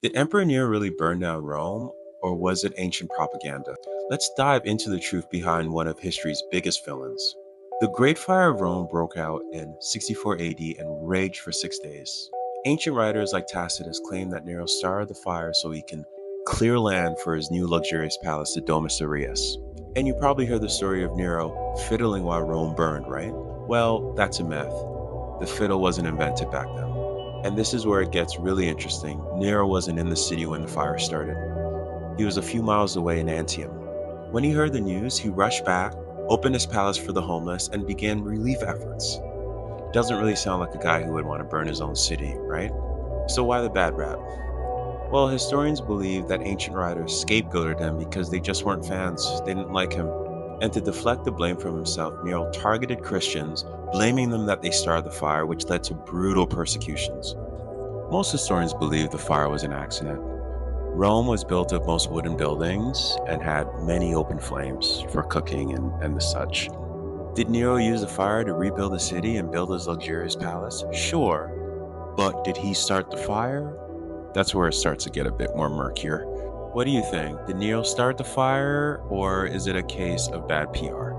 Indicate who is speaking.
Speaker 1: Did Emperor Nero really burn down Rome, or was it ancient propaganda? Let's dive into the truth behind one of history's biggest villains. The Great Fire of Rome broke out in 64 AD and raged for 6 days. Ancient writers like Tacitus claim that Nero started the fire so he can clear land for his new luxurious palace, the Domus Aureus. And you probably heard the story of Nero fiddling while Rome burned, right? Well, that's a myth. The fiddle wasn't invented back then. And this is where it gets really interesting. Nero wasn't in the city when the fire started. He was a few miles away in Antium. When he heard the news, he rushed back, opened his palace for the homeless, and began relief efforts. Doesn't really sound like a guy who would want to burn his own city, right? So why the bad rap? Well, historians believe that ancient writers scapegoated him because they just weren't fans, they didn't like him. And to deflect the blame from himself, Nero targeted Christians, blaming them that they started the fire, which led to brutal persecutions. Most historians believe the fire was an accident. Rome was built of most wooden buildings and had many open flames for cooking and the such. Did Nero use the fire to rebuild the city and build his luxurious palace? Sure. But did he start the fire? That's where it starts to get a bit more murkier. What do you think? Did Nero start the fire, or is it a case of bad PR?